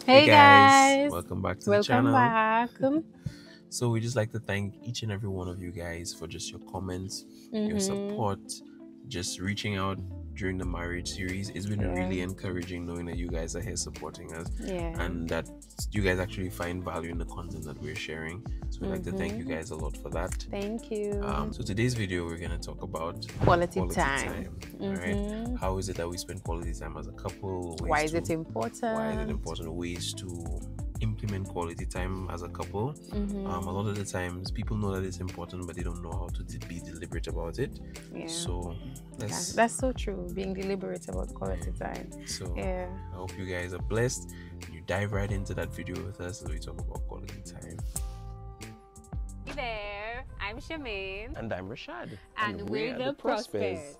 Hey guys, welcome back to the welcome channel. back. So we just like to thank each and every one of you guys for just your comments, your support, just reaching out during the marriage series. It's been really encouraging knowing that you guys are here supporting us and that you guys actually find value in the content that we're sharing. So we'd like to thank you guys a lot for that. Thank you. So today's video we're going to talk about quality time. Right? How is it that we spend quality time as a couple? Why is it important? Why is it important? Ways to implement quality time as a couple. A lot of the times people know that it's important, but they don't know how to be deliberate about it. So that's so true, being deliberate about quality time. So I hope you guys are blessed. You dive right into that video with us as we talk about quality time. Hey there, I'm Shemaine. And I'm Rashad. And we're the Prospers.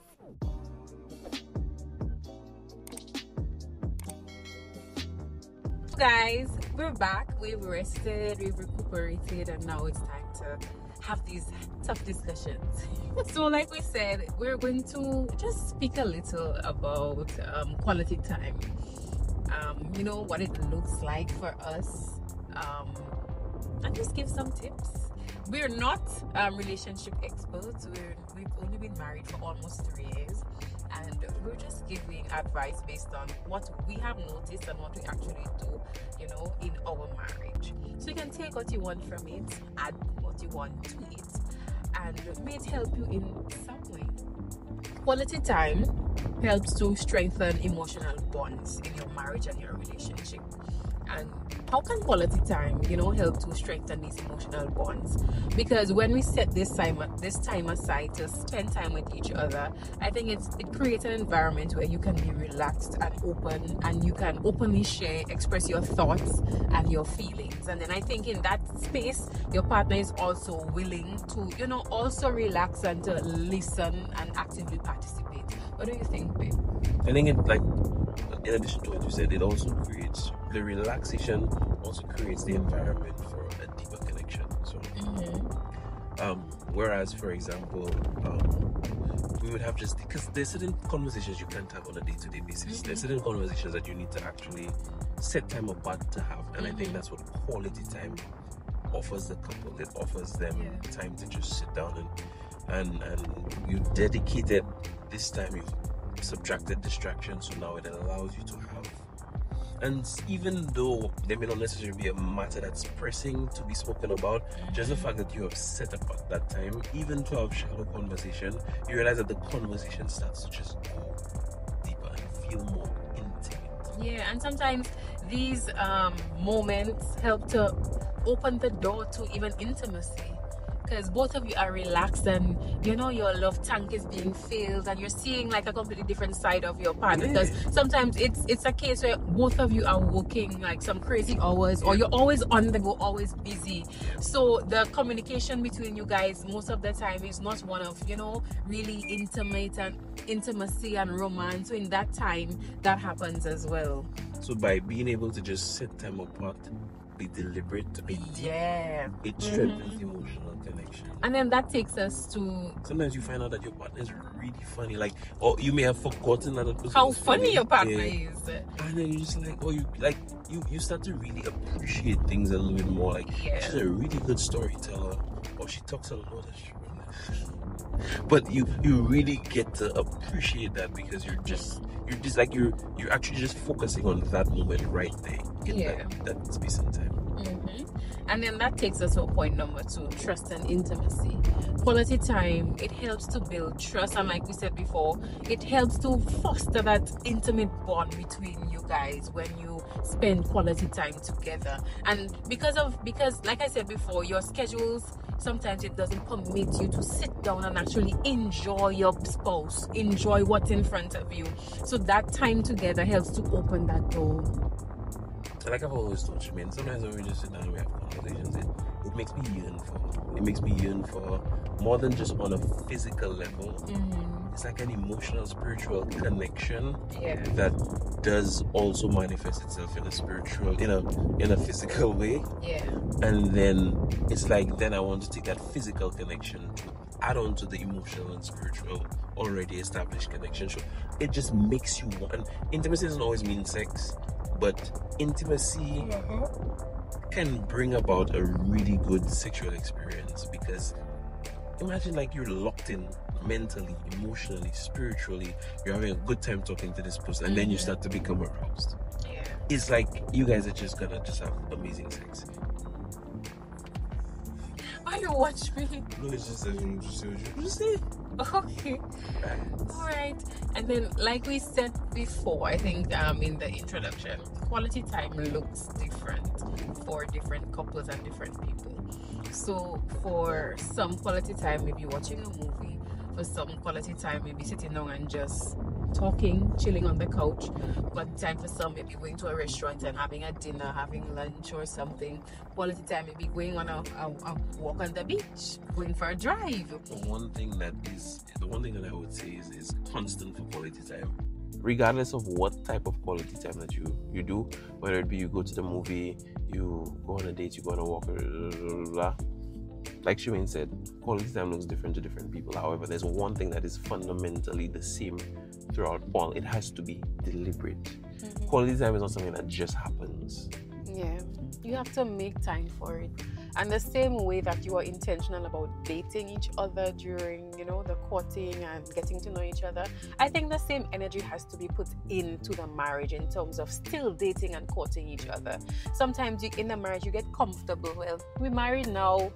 Guys, we're back. We've rested, we've recuperated, and now it's time to have these tough discussions. So like we said, we're going to just speak a little about quality time. You know, what it looks like for us, and just give some tips. We're not relationship experts. We've only been married for almost 3 years, and we're just giving advice based on what we have noticed and what we actually do, you know, in our marriage. So you can take what you want from it, add what you want to it, and may it help you in some way. Quality time helps to strengthen emotional bonds in your marriage and your relationship. And how can quality time, you know, help to strengthen these emotional bonds? Because when we set this time aside to spend time with each other, I think it creates an environment where you can be relaxed and open, and you can openly express your thoughts and your feelings. And then I think in that space, your partner is also willing to, you know, also relax and to listen and actively participate. What do you think, babe? I think it, like, in addition to what you said, it also creates the relaxation, also creates the environment for a deeper connection. So whereas, for example, we would have just, because there's certain conversations you can't have on a day-to-day basis. There's certain conversations that you need to actually set time apart to have, and I think that's what quality time offers the couple. It offers them time to just sit down and you dedicated this time. You've subtracted distractions, so now it allows you to have, and even though there may not necessarily be a matter that's pressing to be spoken about, just the fact that you have set apart that time, even to have shallow conversation, you realize that the conversation starts to just go deeper and feel more intimate. And sometimes these moments help to open the door to even intimacy, because both of you are relaxed and, you know, your love tank is being filled and you're seeing like a completely different side of your partner. Because sometimes it's a case where both of you are working like some crazy hours, or you're always on the go, always busy. So the communication between you guys most of the time is not one of, you know, really intimacy and romance. So in that time, that happens as well. So by being able to just set time apart, be deliberate, be deep, it strengthens the emotional connection. And then that takes us to, sometimes you find out that your partner is really funny, like, or you may have forgotten that person how funny your partner is, and then you just like, you start to really appreciate things a little bit more. Like, she's a really good storyteller, or she talks a lot of shit. But you really get to appreciate that, because you're actually just focusing on that moment right there in that space and time. And then that takes us to point number 2, trust and intimacy. Quality time, it helps to build trust, and like we said before, it helps to foster that intimate bond between you guys when you spend quality time together. And because like I said before, your schedules, sometimes it doesn't permit you to sit down and actually enjoy your spouse, enjoy what's in front of you. So that time together helps to open that door. Like I've always told you, man, sometimes when we just sit down and we have conversations, it makes me yearn for more than just on a physical level. It's like an emotional, spiritual connection that does also manifest itself in a spiritual, in a physical way. And then it's like, then I want to take that physical connection to add on to the emotional and spiritual already established connection. So it just makes you want. And intimacy doesn't always mean sex, but intimacy can bring about a really good sexual experience, because imagine like you're locked in mentally, emotionally, spiritually, you're having a good time talking to this person, and then you start to become aroused. Yeah. It's like you guys are just gonna just have amazing sex. Why you watch me? No, it's just that you just say. Okay. All right. And then, like we said before, I think in the introduction, quality time looks different for different couples and different people. So for some, quality time maybe watching a movie. For some, quality time maybe sitting down and just talking, chilling on the couch. Quality time for some maybe going to a restaurant and having a dinner, having lunch or something. Quality time maybe going on a walk on the beach, going for a drive. The one thing that I would say is constant for quality time. Regardless of what type of quality time that you do, whether it be you go to the movie, you go on a date, you go on a walk, blah, blah, blah. Like Shemaine said, quality time looks different to different people. However, there's one thing that is fundamentally the same throughout all. It has to be deliberate. Quality time is not something that just happens. Yeah, you have to make time for it. And the same way that you are intentional about dating each other during, the courting and getting to know each other, I think the same energy has to be put into the marriage in terms of still dating and courting each other. Sometimes in the marriage, you get comfortable. Well, we're married now,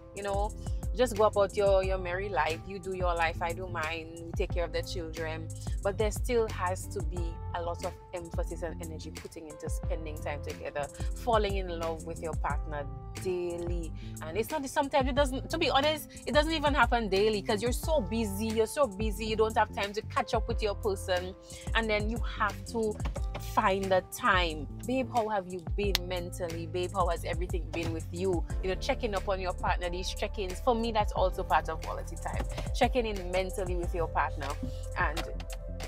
just go about your merry life. You do your life, I do mine. We take care of the children. But there still has to be a lot of emphasis and energy putting into spending time together, falling in love with your partner daily. And it's not, sometimes it doesn't, to be honest, it doesn't even happen daily because you're so busy, you don't have time to catch up with your person. And then you have to find the time. Babe, how have you been mentally? Babe, how has everything been with you? Checking up on your partner, these check-ins. For me, that's also part of quality time. Checking in mentally with your partner. And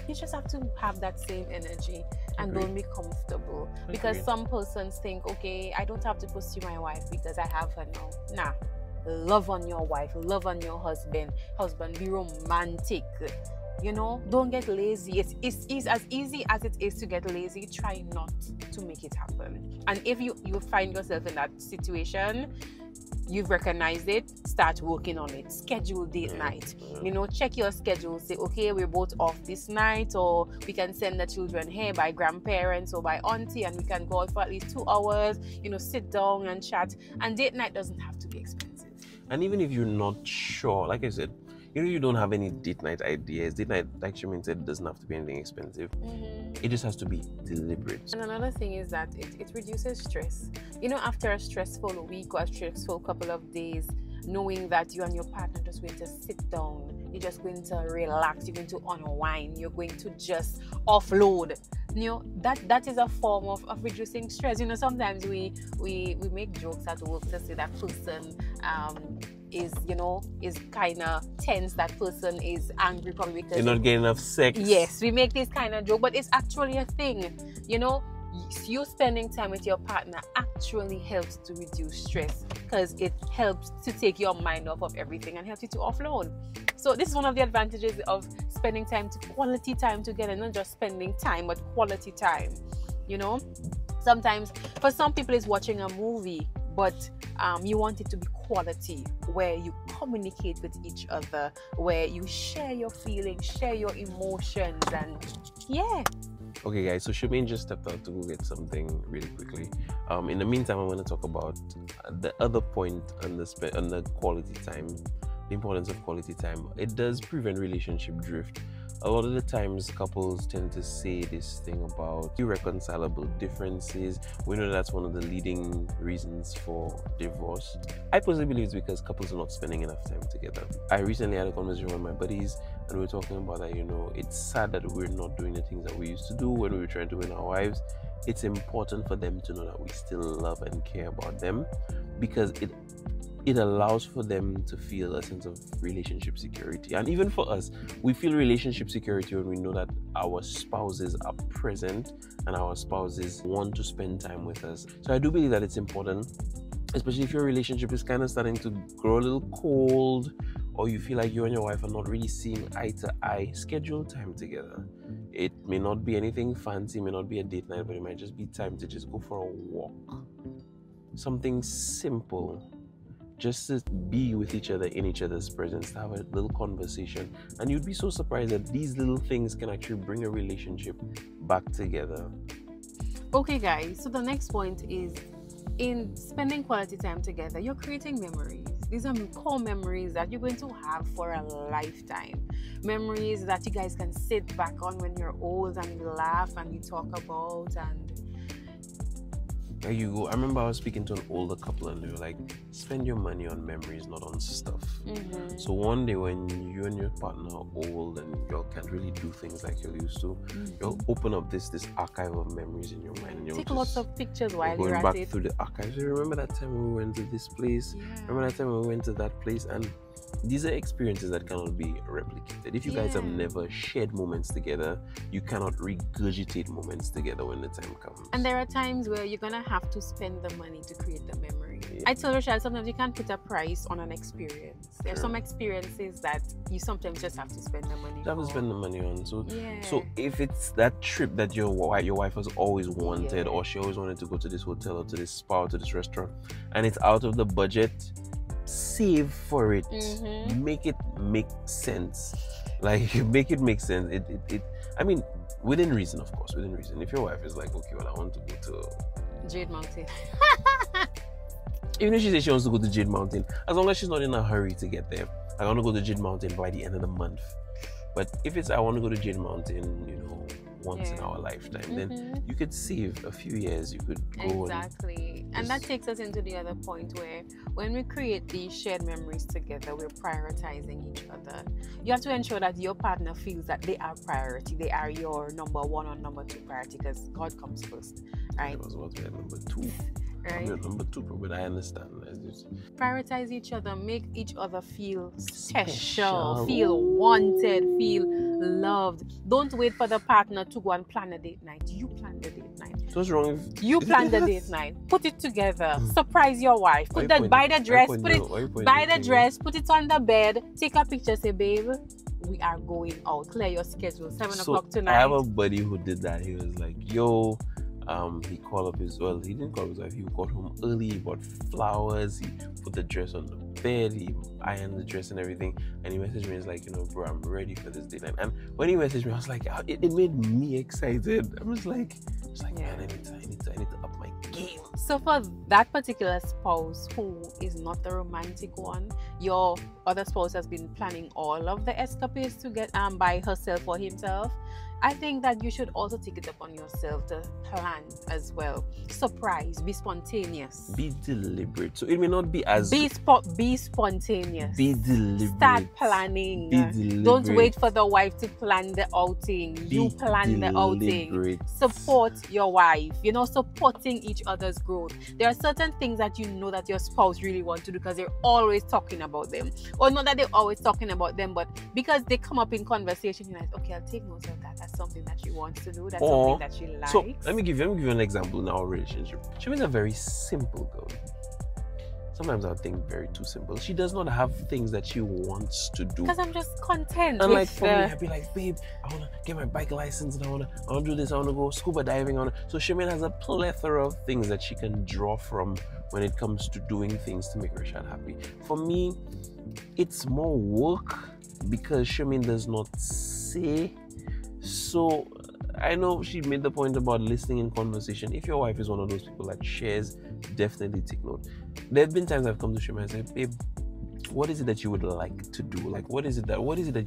you just have to have that same energy and don't be comfortable. Because some persons think, okay, I don't have to pursue my wife because I have her now. Nah. Love on your wife, love on your husband. Husband, be romantic. Don't get lazy. It's as easy as it is to get lazy. Try not to make it happen. And if you find yourself in that situation, you've recognized it, start working on it. Schedule date night. Check your schedule. Say, okay, we're both off this night, or we can send the children here by grandparents or by auntie, and we can go out for at least 2 hours, sit down and chat. And date night doesn't have to be expensive. And even if you're not sure, like I said, you don't have any date night ideas. Date night, like Shemaine said, doesn't have to be anything expensive. It just has to be deliberate. And another thing is that it reduces stress. After a stressful week or a stressful couple of days, knowing that you and your partner just going to sit down, you're just going to relax, you're going to unwind, you're going to just offload. That is a form of reducing stress. Sometimes we make jokes at work to say that person is kind of tense, that person is angry probably because you're not getting enough sex. Yes, we make this kind of joke, but it's actually a thing. You spending time with your partner actually helps to reduce stress because it helps to take your mind off of everything and helps you to offload. So this is one of the advantages of spending quality time together, not just spending time, but quality time. Sometimes for some people it's watching a movie, but you want it to be quality, where you communicate with each other, where you share your feelings, share your emotions, and yeah. Okay guys, so Shemaine just stepped out to go get something really quickly. In the meantime, I'm going to talk about the other point on the quality time, the importance of quality time. It does prevent relationship drift. A lot of the times couples tend to say this thing about irreconcilable differences. We know that's one of the leading reasons for divorce. I personally believe it's because couples are not spending enough time together. I recently had a conversation with my buddies and we were talking about that, it's sad that we're not doing the things that we used to do when we were trying to win our wives. It's important for them to know that we still love and care about them, because it allows for them to feel a sense of relationship security. And even for us, we feel relationship security when we know that our spouses are present and our spouses want to spend time with us. So I do believe that it's important, especially if your relationship is kind of starting to grow a little cold, or you feel like you and your wife are not really seeing eye to eye. Schedule time together. It may not be anything fancy, may not be a date night, but it might just be time to just go for a walk. Something simple. Just to be with each other in each other's presence, to have a little conversation. And you'd be so surprised that these little things can actually bring a relationship back together. Okay, guys, so the next point is, in spending quality time together, you're creating memories. These are core memories that you're going to have for a lifetime. Memories that you guys can sit back on when you're old and you laugh and you talk about. And There you go. I remember I was speaking to an older couple and they were like, spend your money on memories, not on stuff. So one day when you and your partner are old and y'all can't really do things like you used to, you'll open up this archive of memories in your mind. And you'll take lots of pictures while going you're at back it. through the archives. You remember that time when we went to this place? Remember that time when we went to that place? And these are experiences that cannot be replicated. If you guys have never shared moments together, you cannot regurgitate moments together when the time comes. And there are times where you're gonna have to spend the money to create the memory. I told Rochelle, sometimes you can't put a price on an experience. There are some experiences that you sometimes just have to spend the money You have to for. spend the money on. So if it's that trip that your wife has always wanted, or she always wanted to go to this hotel or to this spa or to this restaurant, and it's out of the budget, save for it. Make it make sense. Like, make it make sense. I mean, within reason, of course, within reason. If your wife is like, okay, well, I want to go to Jade Mountain. Even if she says she wants to go to Jade Mountain, as long as she's not in a hurry to get there. I want to go to Jade Mountain by the end of the month. But if it's I want to go to Jade Mountain, once in our lifetime, then you could save a few years. You could go and that takes us into the other point where when we create these shared memories together, we're prioritizing each other. You have to ensure that your partner feels that they are priority. They are your number one or number two priority, because God comes first, right? It was what we had number two. Right? Number two, but I understand. Prioritize each other, make each other feel special, feel wanted, feel loved. Don't wait for the partner to go and plan a date night. You plan the date night. So what's wrong if you plan the date night? Put it together. Surprise your wife. Buy the dress, put it on the bed, take a picture, say, babe, we are going out. Clear your schedule. 7 o'clock tonight. I have a buddy who did that. He was like, yo, he called up he didn't call his wife, he got home early, he bought flowers, he put the dress on the bed, he ironed the dress and everything, and he messaged me, he's like, bro, I'm ready for this date night. And when he messaged me, I was like, it made me excited. I was like, man, I need to up my game. So for that particular spouse who is not the romantic one, your other spouse has been planning all of the escapades to get by herself or himself, I think that you should also take it upon yourself to plan as well. Surprise, be spontaneous. Be deliberate. So it may not be as... Be spontaneous. Be deliberate. Start planning. Be deliberate. Don't wait for the wife to plan the outing. You plan the outing. Support your wife. Supporting each other's growth. There are certain things that that your spouse really wants to do because they're always talking about them. Or not that they're always talking about them, but because they come up in conversation, you're like, okay, I'll take note of that. That's something that she wants to do. That's something that she likes. So let me give you an example in our relationship. She was a very simple girl. Sometimes I think very too simple. She does not have things that she wants to do. Because I'm just content. And for me, I'd be like, babe, I wanna get my bike license and I wanna do this, I wanna go scuba diving So Shemin has a plethora of things that she can draw from when it comes to doing things to make Rashad happy. For me, it's more work because Shemin does not say. So I know she made the point about listening in conversation. If your wife is one of those people that shares, definitely take note. There have been times I've come to Shema and said, babe, what is it that you would like to do? Like, what is it that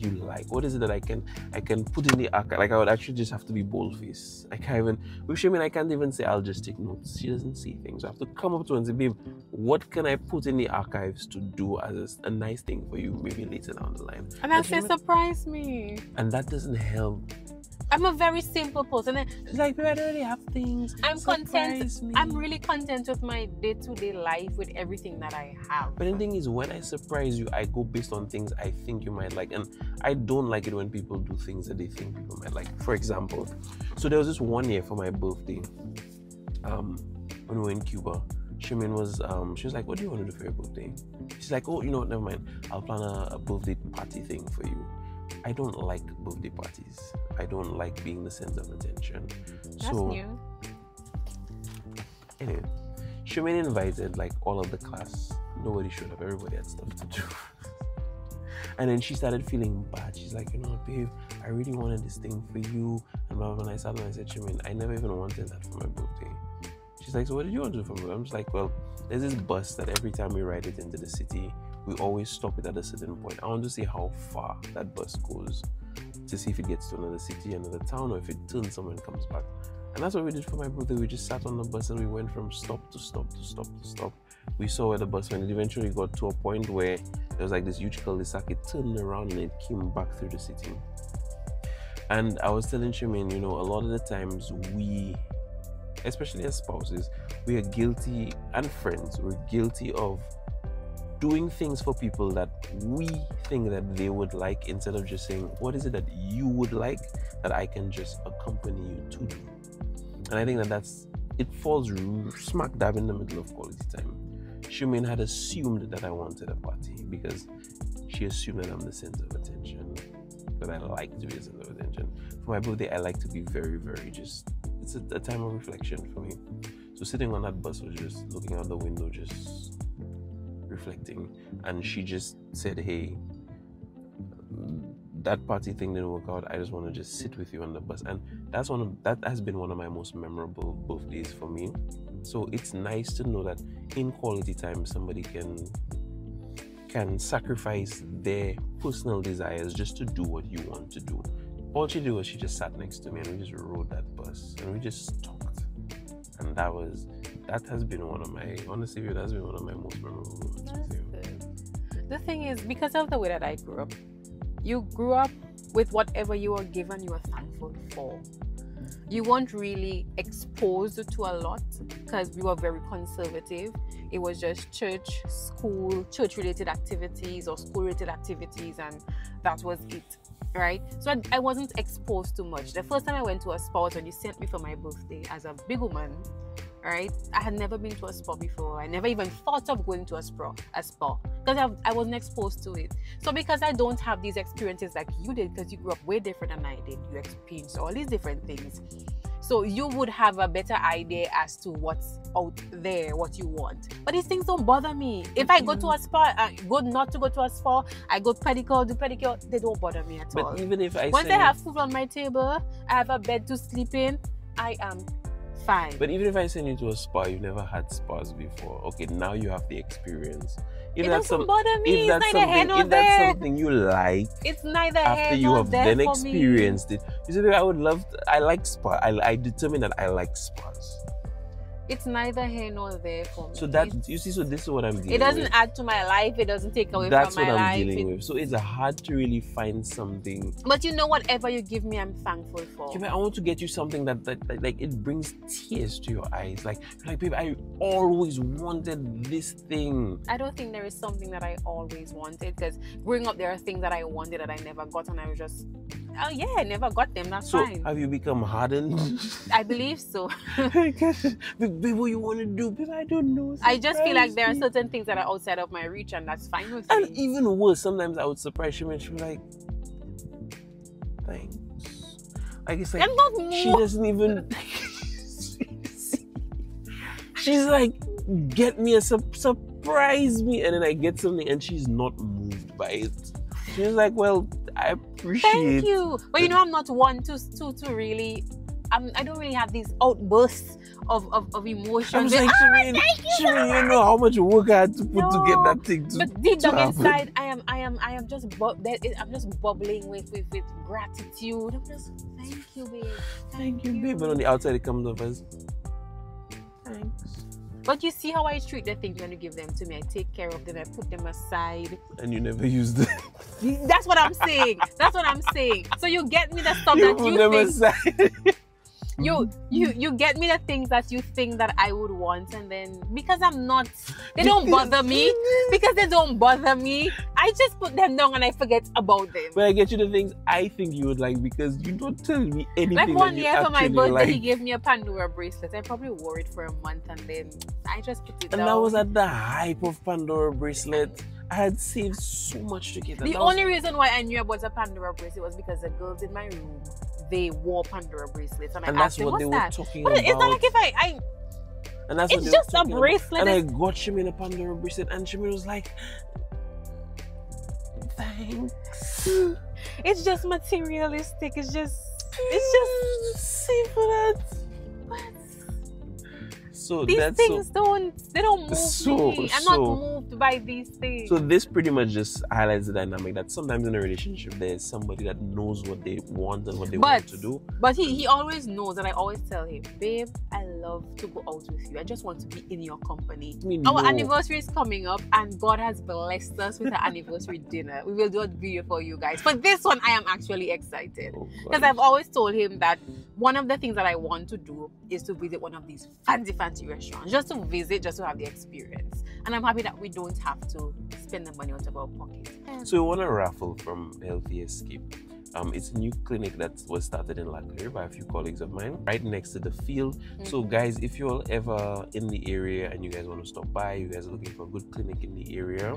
you like? What is it that I can put in the archive? Like, I would actually just have to be bold-faced. With Shemin, I can't even say I'll just take notes. She doesn't see things. So I have to come up to her and say, babe, what can I put in the archives to do as a nice thing for you maybe later down the line? And I say, surprise me. And that doesn't help. I'm a very simple person. It's like, babe, I don't really have things. I'm content. I'm really content with my day-to-day life, with everything that I have. But the thing is, when I surprise you, I go based on things I think you might like. And I don't like it when people do things that they think people might like. For example, so there was this one year for my birthday, when we were in Cuba. Shemin was, she was like, what do you want to do for your birthday? She's like, oh, you know what, never mind. I'll plan a birthday party thing for you. I don't like birthday parties. I don't like being the center of attention. That's new. Anyway, Shumin invited like all of the class. Nobody showed up. Everybody had stuff to do. And then she started feeling bad. She's like, you know what, babe, I really wanted this thing for you. And blah, blah, blah. And I sat down and I said, Shumin, I never even wanted that for my birthday. She's like, so what did you want to do for me? I'm just like, well, there's this bus that every time we ride it into the city, we always stop it at a certain point. I want to see how far that bus goes to see if it gets to another city, another town, or if it turns somewhere and comes back. And that's what we did for my birthday. We just sat on the bus and we went from stop to stop to stop to stop. We saw where the bus went. It eventually got to a point where there was like this huge cul-de-sac. It turned around and it came back through the city. And I was telling Shumin, you know, a lot of the times we, especially as spouses, we are guilty, and friends, we're guilty of doing things for people that we think that they would like, instead of just saying, what is it that you would like that I can just accompany you to do? And I think that it falls smack dab in the middle of quality time. Shumin had assumed that I wanted a party because she assumed that I'm the center of attention, that I like to be the center of attention. For my birthday, I like to be very, very just, it's a time of reflection for me. So sitting on that bus was just looking out the window, just reflecting. And she just said, hey, that party thing didn't work out. I just want to just sit with you on the bus. And that has been one of my most memorable birthdays for me. So it's nice to know that in quality time, somebody can sacrifice their personal desires just to do what you want to do. All she did was she just sat next to me and we just rode that bus and we just talked. And that has been one of my, honestly, that has been one of my most memorable moments with you. Good. The thing is, because of the way that I grew up, you grew up with whatever you were given, you were thankful for. You weren't really exposed to a lot because we were very conservative. It was just church, school, church-related activities or school-related activities, and that was it, right? So I wasn't exposed to much. The first time I went to a spa was when you sent me for my birthday as a big woman, right? I had never been to a spa before. I never even thought of going to a spa because I wasn't exposed to it. So because I don't have these experiences like you did, because you grew up way different than I did, you experienced all these different things. So you would have a better idea as to what's out there, what you want. But these things don't bother me. If I go to a spa, I go not to go to a spa, I go pedicure, do pedicure, they don't bother me at all. But even if once I have food on my table, I have a bed to sleep in, I am fine. But even if I send you to a spa, you've never had spas before. Okay, now you have the experience. It doesn't bother me. If that's something you like, it's neither after you have then experienced it. You say, I like spa. I determine that I like spas. It's neither here nor there for me. So this is what I'm dealing with. It doesn't add to my life. It doesn't take away from my life. That's what I'm dealing with. So it's hard to really find something. But you know, whatever you give me, I'm thankful for. I want to get you something that like it brings tears to your eyes. Like babe, I always wanted this thing. I don't think there is something that I always wanted, because growing up there are things that I wanted that I never got, and I was just, oh yeah, I never got them. That's fine. So have you become hardened? I believe so. Babe, what you want to do? Babe, I don't know. I just feel like there are certain things that are outside of my reach, and that's fine with me. And even worse, sometimes I would surprise you and she'd be like, thanks. Like it's like she doesn't even. She's like, get me surprise me, and then I get something and she's not moved by it. She's like, well, I appreciate. Thank you. But you know, I'm not one to really. I don't really have these outbursts of emotion. I was like, Shumin, you know how much work I had to put to get that thing to. But deep down inside, I am just bubbling with gratitude. I'm just, thank you, babe. Thank you, babe. But on the outside, it comes off as thanks. But you see how I treat the things when you give them to me. I take care of them. I put them aside. And you never use them. That's what I'm saying. That's what I'm saying. So you get me the stuff that you think. Aside. You get me the things that you think that I would want, and then because I'm not, they don't bother me. Because they don't bother me, I just put them down and I forget about them. But I get you the things I think you would like, because you don't tell me anything. Like one year for my birthday, like. he gave me a Pandora bracelet. I probably wore it for a month, and then I just put it down. And that was at the hype of Pandora bracelet. I had saved so much to get that. The only reason why I knew about a Pandora bracelet was because the girls in my room, they wore Pandora bracelets, and I that's asked them, what they what's were that? talking But about. it's not like if I and that's it's what they just were a talking bracelet. About. And I got Shimmy a Pandora bracelet, and Shimmy was like, thanks. It's just materialistic. It's just see for that. So these that's things don't move me. I'm not so- moved by these things. So this pretty much just highlights the dynamic that sometimes in a relationship there's somebody that knows what they want and what they want to do. But he always knows, and I always tell him, babe, I love to go out with you. I just want to be in your company. Our anniversary is coming up, and God has blessed us with an anniversary dinner. We will do a video for you guys. For this one, I am actually excited. Because I've always told him that one of the things that I want to do is to visit one of these fancy restaurants. Just to visit, just to have the experience. And I'm happy that we don't have to spend the money out of our pocket. So we want a raffle from Healthy Escape. It's a new clinic that was started in Laclear by a few colleagues of mine, right next to the field. So guys, if you're ever in the area and you guys want to stop by, you guys are looking for a good clinic in the area,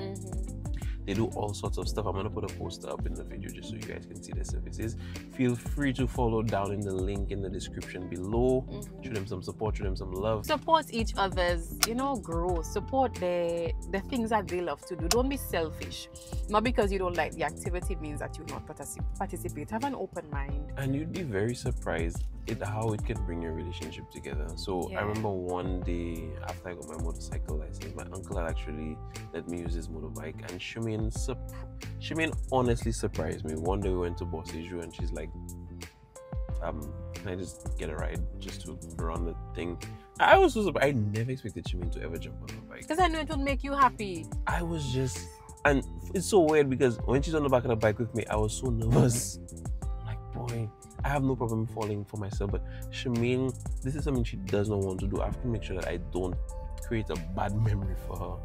they do all sorts of stuff. I'm going to put a poster up in the video just so you guys can see their services. Feel free to follow down in the link in the description below. Show them some support, show them some love. Support each other's, growth. Support the things that they love to do. Don't be selfish. Not because you don't like the activity means that you not participate. Have an open mind. And you'd be very surprised at how it can bring your relationship together. So I remember one day after I got my motorcycle license, my uncle had actually let me use his motorbike, and Shimin honestly surprised me. One day we went to Bossiju and she's like, can I just get a ride just to run the thing? I was so surprised. I never expected Shimin to ever jump on a bike. Because I knew it would make you happy. I was just, and it's so weird because when she's on the back of the bike with me, I was so nervous. I'm like, boy, I have no problem falling for myself, but Shimin, this is something she does not want to do. I have to make sure that I don't create a bad memory for her.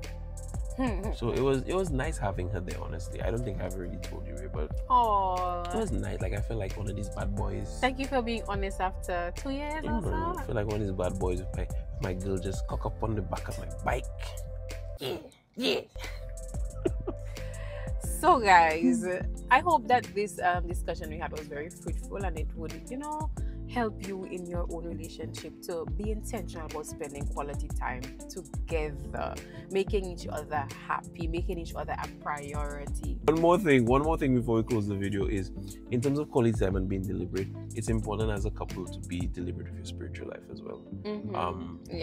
So it was nice having her there, honestly. I don't think I've already told you, but it was nice. Like, I feel like one of these bad boys. Thank you for being honest after 2 years or so. I feel like one of these bad boys with my girl just cock up on the back of my bike. Yeah. So guys, I hope that this discussion we had was very fruitful, and it would, help you in your own relationship to be intentional about spending quality time together, making each other happy, making each other a priority. One more thing before we close the video is, in terms of quality time and being deliberate, it's important as a couple to be deliberate with your spiritual life as well.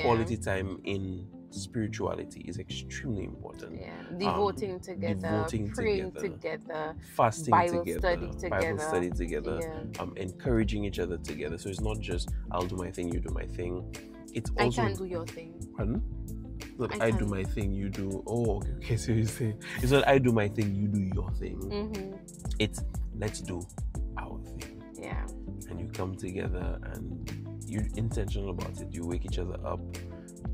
Quality time in spirituality is extremely important. Devoting together, praying together, fasting Bible study together, encouraging each other together. So it's not just I'll do my thing, you do my thing. It's also I can do your thing. Pardon? Not I do my thing, you do. Oh, okay. So you say it's not I do my thing, you do your thing. It's let's do our thing. Yeah. And you come together and you're intentional about it. You wake each other up.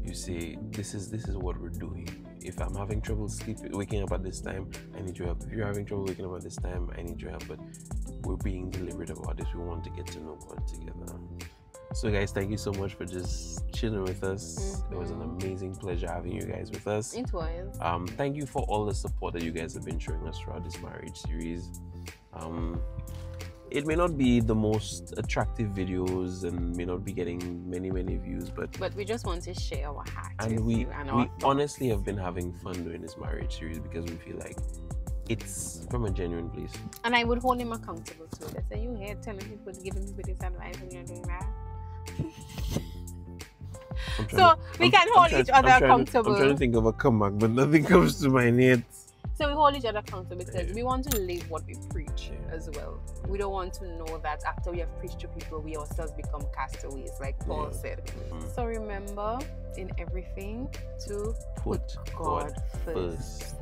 You say, this is what we're doing. If I'm having trouble waking up at this time, I need your help. If you're having trouble waking up at this time, I need your help. But we're being deliberate about this. We want to get to know God together. So guys, thank you so much for just chilling with us. It was an amazing pleasure having you guys with us. It was. Thank you for all the support that you guys have been showing us throughout this marriage series. It may not be the most attractive videos and may not be getting many views, but we just want to share our heart. And we honestly have been having fun doing this marriage series because we feel like it's from a genuine place. And I would hold him accountable too. Let's say you here telling people, giving people this advice and you're doing that. So we can hold each other accountable. I'm trying to think of a comeback, but nothing comes to my head. So we hold each other accountable because we want to live what we preach as well. We don't want to know that after we have preached to people, we ourselves become castaways, like Paul said. So remember, in everything, to put God first.